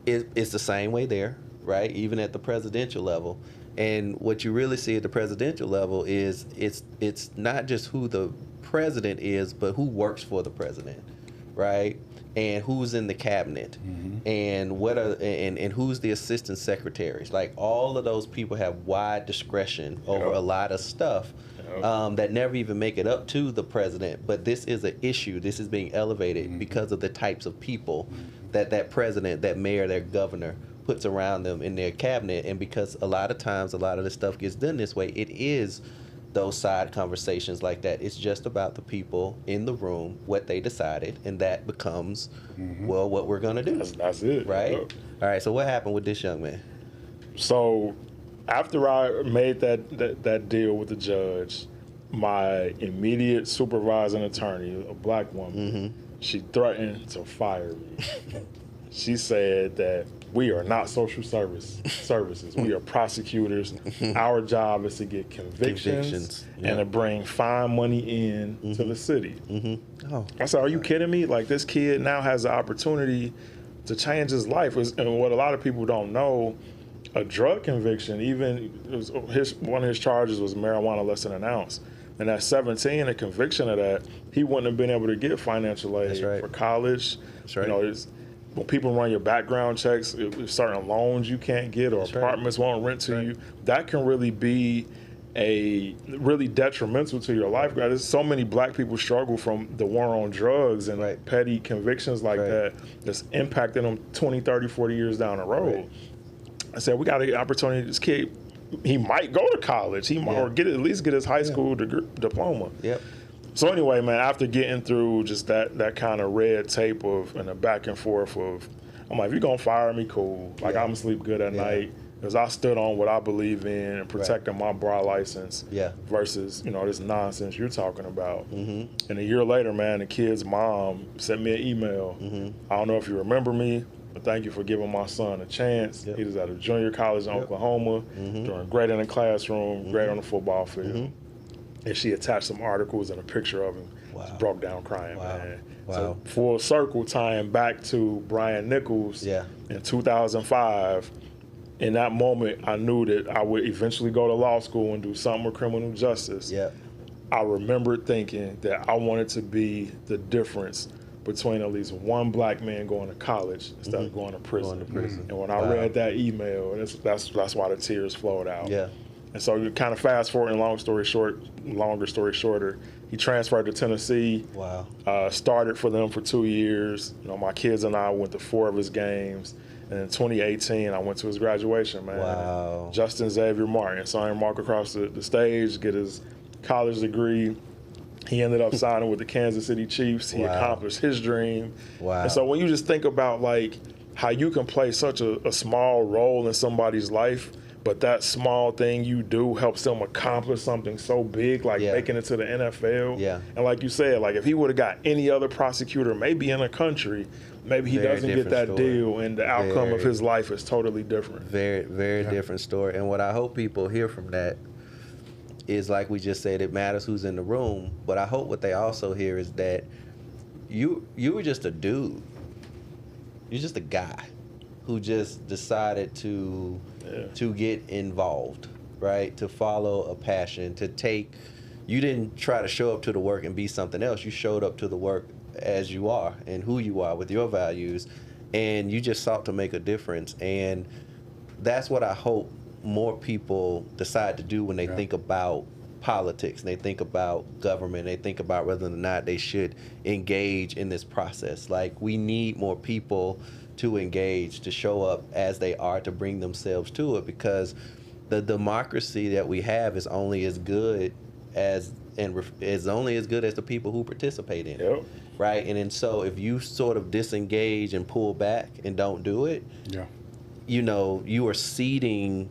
It's the same way there, right? Even at the presidential level. And what you really see at the presidential level is it's not just who the president is, but who works for the president, right? And who's in the cabinet, and and who's the assistant secretaries. Like, all of those people have wide discretion over a lot of stuff that never even make it up to the president. But this is an issue. This is being elevated because of the types of people that president, that mayor, that governor puts around them in their cabinet. And because a lot of times a lot of this stuff gets done this way, it is those side conversations like that. It's just about the people in the room, what they decided, and that becomes, well, what we're going to do. That's it. Right? Yep. All right, so what happened with this young man? So after I made that deal with the judge, my immediate supervising attorney, a black woman, she threatened to fire me. She said that we are not social services. We are prosecutors. Our job is to get convictions and to bring fine money in to the city. Oh, I said, are you kidding me? Like, this kid now has the opportunity to change his life. And what a lot of people don't know, a drug conviction, one of his charges was marijuana less than an ounce. And at 17, a conviction of that, he wouldn't have been able to get financial aid for college. That's right. You know, when people run your background checks, there's certain loans you can't get, or apartments won't rent to you. That can really be really detrimental to your life. There's so many black people struggle from the war on drugs and petty convictions like that that's impacting them 20, 30, 40 years down the road. I said, we got an opportunity. This kid, he might go to college. He might or at least get his high school diploma. Yep. So anyway, man, after getting through just that kind of red tape and a back and forth of, I'm like, if you're going to fire me, cool. Like, I'm going to sleep good at night. Because I stood on what I believe in and protecting my bar license versus, this nonsense you're talking about. And a year later, man, the kid's mom sent me an email. I don't know if you remember me, but thank you for giving my son a chance. He was at a junior college in Oklahoma, doing great in the classroom, great on the football field. And she attached some articles and a picture of him. Just broke down crying, man. So full circle tying back to Brian Nichols in 2005. In that moment, I knew that I would eventually go to law school and do something with criminal justice. I remember thinking that I wanted to be the difference between at least one black man going to college instead of going to prison. And when I read that email, that's why the tears flowed out. And so you kind of fast forward, and longer story shorter, he transferred to Tennessee. Started for them for 2 years. My kids and I went to 4 of his games. And in 2018, I went to his graduation, man. Justin Xavier Martin saw him walk across the stage, get his college degree. He ended up signing with the Kansas City Chiefs. He accomplished his dream. And so when you just think about like how you can play such a small role in somebody's life, but that small thing you do helps them accomplish something so big, like making it to the NFL. And like you said, like if he would have got any other prosecutor, maybe in a country, maybe he doesn't get that deal, and the outcome of his life is totally different. Very different story. And what I hope people hear from that is, like we just said, it matters who's in the room. But I hope what they also hear is that you were just a dude. You're just a guy who just decided to get involved, right? To follow a passion, you didn't try to show up to the work and be something else. You showed up to the work as you are and who you are with your values, and you just sought to make a difference. And that's what I hope more people decide to do when they think about politics and they think about government, they think about whether or not they should engage in this process. Like, we need more people to engage, to show up as they are, to bring themselves to it, because the democracy that we have is only as good as the people who participate in it, right? And so if you sort of disengage and pull back and don't do it, you are ceding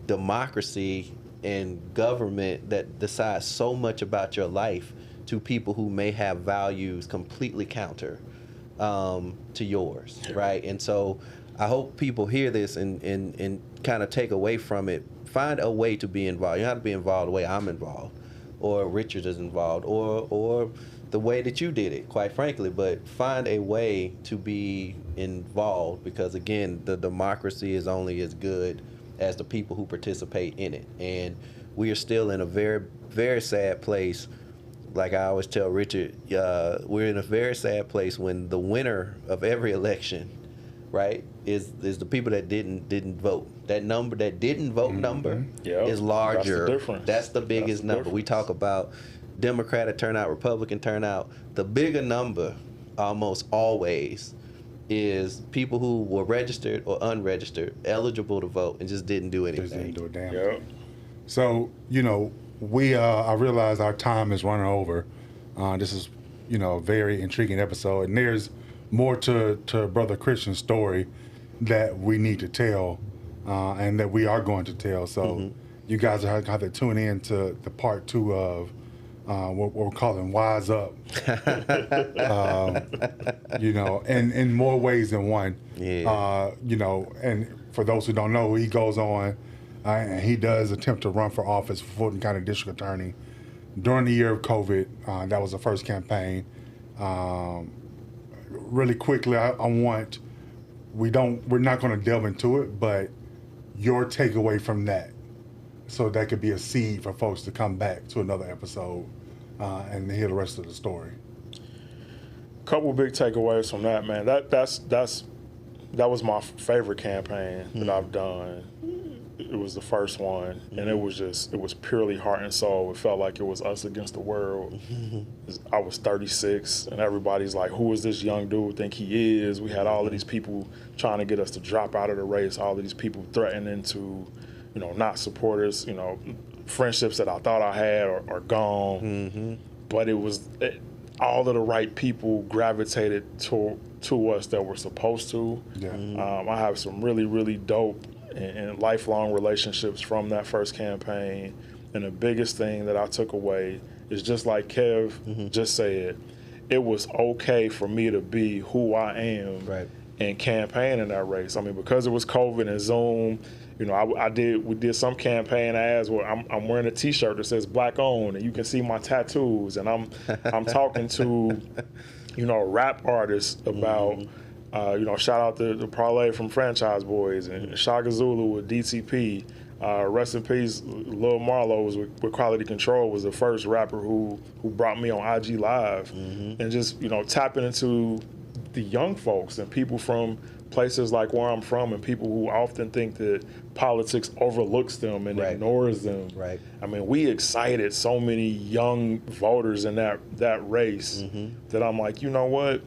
democracy and government that decides so much about your life to people who may have values completely counter to yours, right? And so I hope people hear this and kind of take away from it. Find a way to be involved. You don't have to be involved the way I'm involved, or Richard is involved, or the way that you did it, quite frankly. But find a way to be involved, because again, the democracy is only as good as the people who participate in it. And we are still in a very, very sad place. Like I always tell Richard, we're in a very sad place when the winner of every election, right, is the people that didn't vote. That number, that didn't vote number, is larger. That's the difference. That's the biggest number. We talk about Democratic turnout, Republican turnout. The bigger number, almost always, is people who were registered or unregistered, eligible to vote, and just didn't do anything. Just didn't do a damn thing. So, I realize our time is running over. This is, a very intriguing episode, and there's more to Brother Christian's story that we need to tell, and that we are going to tell. So you guys are going to have to tune in to the part 2 of what we're calling Wise Up. In more ways than one. Yeah. And for those who don't know, he goes on and he does attempt to run for office for Fulton County District Attorney during the year of COVID. That was the first campaign. Really quickly, we're not going to delve into it, but your takeaway from that, so that could be a seed for folks to come back to another episode and hear the rest of the story. Couple big takeaways from that, man. That was my favorite campaign that I've done. It was the first one, and it was purely heart and soul. It felt like it was us against the world. I was 36, and everybody's like, who is this young dude think he is? We had all of these people trying to get us to drop out of the race, all of these people threatening to, not support us. Friendships that I thought I had are gone. But all of the right people gravitated to us that were supposed to. Yeah. I have some really, really dope and lifelong relationships from that first campaign. And the biggest thing that I took away is, just like Kev just said, it was okay for me to be who I am and campaign in that race. I mean, because it was COVID and Zoom, we did some campaign ads where I'm wearing a T-shirt that says Black Owned, and you can see my tattoos, and I'm talking to, rap artists about, shout out to Parlay from Franchise Boys and Shaka Zulu with DTP. Rest in peace, Lil Marlo was with Quality Control, was the first rapper who brought me on IG Live, and just tapping into the young folks and people from places like where I'm from, and people who often think that politics overlooks them and ignores them. Right. I mean, we excited so many young voters in that race that I'm like, you know what?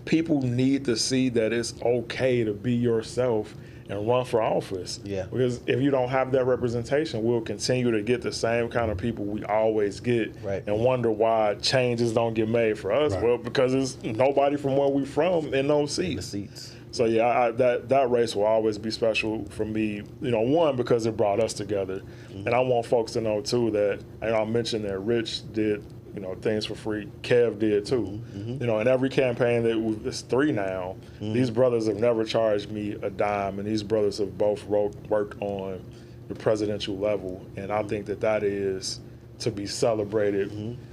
People need to see that it's okay to be yourself and run for office. Yeah. Because if you don't have that representation, we'll continue to get the same kind of people we always get, and wonder why changes don't get made for us. Well, because it's nobody from where we're from in those seats. So yeah, that race will always be special for me. One, because it brought us together, and I want folks to know too that, and I mentioned that Rich did things for free. Kev did too. In every campaign it's 3 now. These brothers have never charged me a dime, and these brothers have both worked on the presidential level, and I think that is to be celebrated.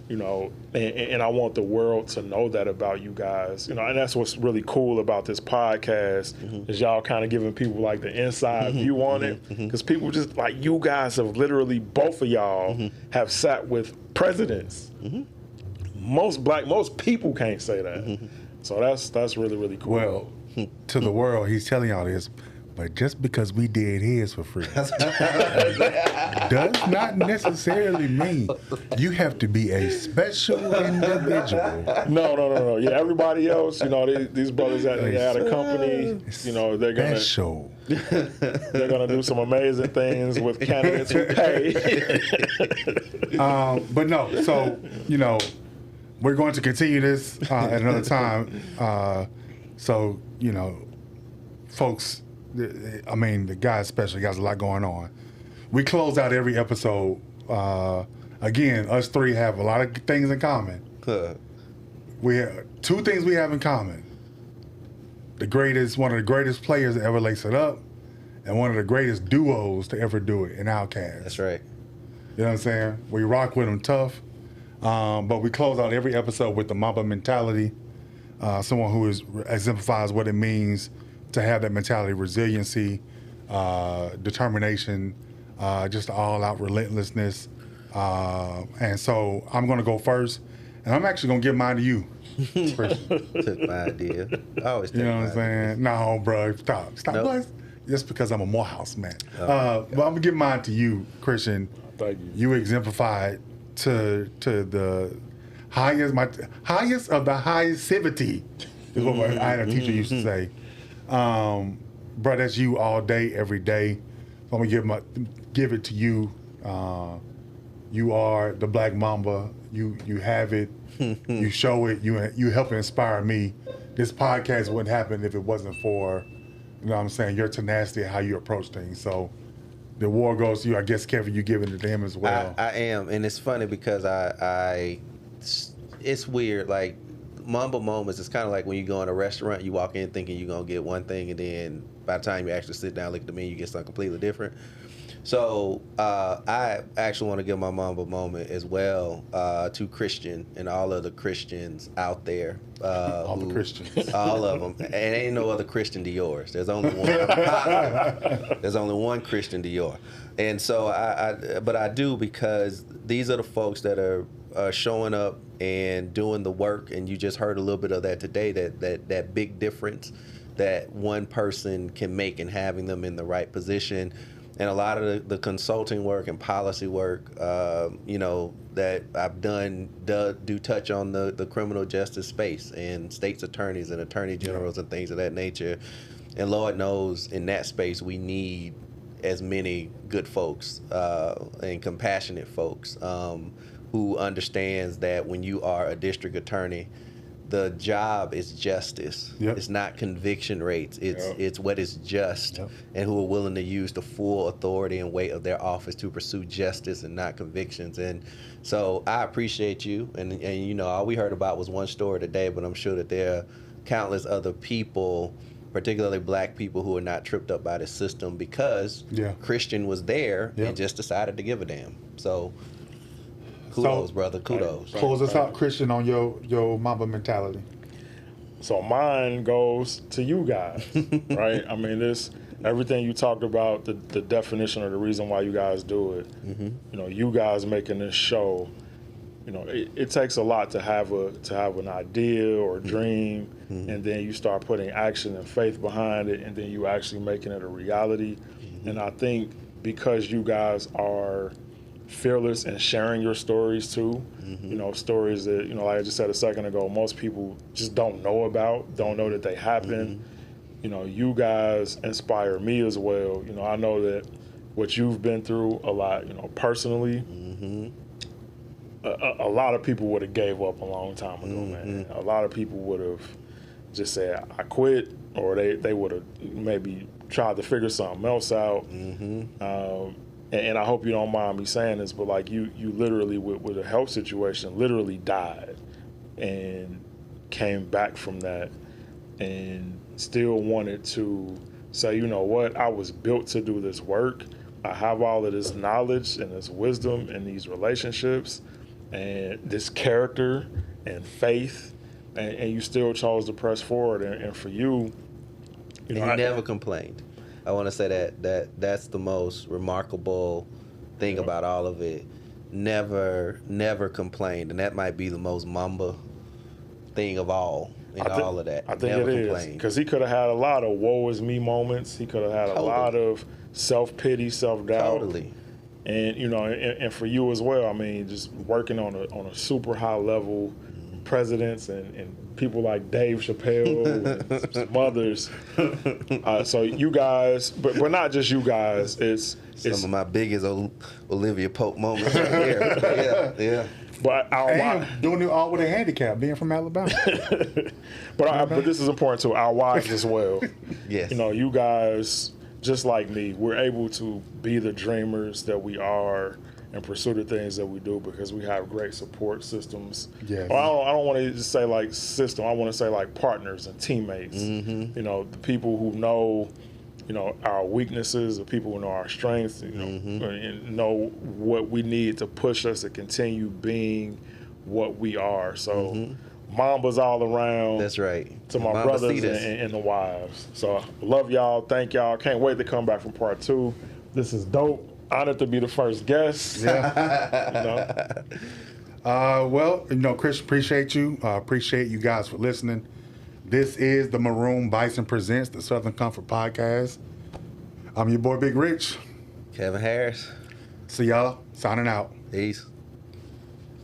And I want the world to know that about you guys. And that's what's really cool about this podcast is y'all kind of giving people like the inside view on it, because people just like, you guys have literally, both of y'all have sat with presidents. Most people can't say that. So that's really, really cool. Well, to the world, he's telling y'all this, but just because we did his for free does not necessarily mean you have to be a special individual. No. Yeah, everybody else, these brothers at a company, they're gonna special. They're gonna do some amazing things with candidates who pay. But no, so we're going to continue this at another time. So folks. I mean, the guy especially has a lot going on. We close out every episode. Again, us 3 have a lot of things in common. We have 2 things we have in common. One of the greatest players to ever lace it up, and one of the greatest duos to ever do it in Outkast. That's right. You know what I'm saying? We rock with them tough, but we close out every episode with the Mamba mentality. Someone who exemplifies what it means to have that mentality, resiliency, determination, just all-out relentlessness. And so I'm going to go first, and I'm actually going to give mine to you, Christian. Took my idea. I always take You know what my I'm saying? No, bro, stop. Nope. Nope. Just because I'm a Morehouse man. But I'm going to give mine to you, Christian. Thank you. You exemplified to the highest of the highest-ivity, is what I had a teacher used to say. Bro, that's you all day, every day. So I'm gonna give it to you. You are the Black Mamba. You have it. You show it. You help inspire me. This podcast wouldn't happen if it wasn't for, you know what I'm saying, your tenacity and how you approach things. So the award goes to you. I guess, Kevin, you giving it to him as well. I am, and it's funny because it's weird. Like, Mamba moments, it's kind of like when you go in a restaurant, you walk in thinking you're going to get one thing, and then by the time you actually sit down, look at the menu, you get something completely different. So I actually want to give my Mamba moment as well to Christian and all of the Christians out there. All the Christians. All of them. And ain't no other Christian to yours. There's only one. There's only one Christian to yours. And so but I do, because these are the folks that are showing up and doing the work, and you just heard a little bit of that today, that big difference that one person can make in having them in the right position. And a lot of the consulting work and policy work, that I've done do touch on the criminal justice space and state's attorneys and attorney generals and things of that nature. And Lord knows in that space we need as many good folks and compassionate folks who understands that when you are a district attorney, the job is justice. Yep. It's not conviction rates. It's what is just, and who are willing to use the full authority and weight of their office to pursue justice and not convictions. And so I appreciate you. And all we heard about was one story today, but I'm sure that there are countless other people, particularly Black people, who are not tripped up by the system because Christian was there and just decided to give a damn. So kudos, brother. Kudos. Close us out, Christian, on your Mamba mentality. So mine goes to you guys, right? I mean, everything you talked about, the definition or the reason why you guys do it. Mm-hmm. You guys making this show. It takes a lot to have an idea or a dream, and then you start putting action and faith behind it, and then you actually making it a reality. And I think because you guys are fearless in sharing your stories too, stories that, like I just said a second ago, most people just don't know that they happen. You guys inspire me as well. I know that what you've been through a lot, personally, a lot of people would have gave up a long time ago, man. A lot of people would have just said, I quit, or they would have maybe tried to figure something else out. And I hope you don't mind me saying this, but like you literally with a health situation, literally died and came back from that and still wanted to say, you know what, I was built to do this work. I have all of this knowledge and this wisdom and these relationships and this character and faith, and you still chose to press forward. And for you, you never complained. I want to say that's the most remarkable thing about all of it. Never complained, and that might be the most Mamba thing of all all of that. I think it is, because he could have had a lot of woe is me moments. He could have had a lot of self-pity, self-doubt. Totally. And and for you as well. I mean, just working on a super high level, presidents and people like Dave Chappelle and some others. So you guys, but not just you guys. It's of my biggest Olivia Pope moments right there. Yeah. But doing it all with a handicap, being from Alabama. but this is important too. Our wives as well. Yes. You guys, just like me, we're able to be the dreamers that we are and pursue the things that we do because we have great support systems. Yes. I don't want to just say like system. I want to say like partners and teammates. The people who know, our weaknesses, the people who know our strengths, and know what we need to push us to continue being what we are. So Mamba's all around. That's right. To my brothers and the wives. So love y'all. Thank y'all. Can't wait to come back from part 2. This is dope. Honored to be the first guest. Yeah. Well, Chris, appreciate you. Appreciate you guys for listening. This is the Maroon Bison Presents, the Southern Comfort Podcast. I'm your boy, Big Rich. Kevin Harris. See y'all. Signing out. Peace.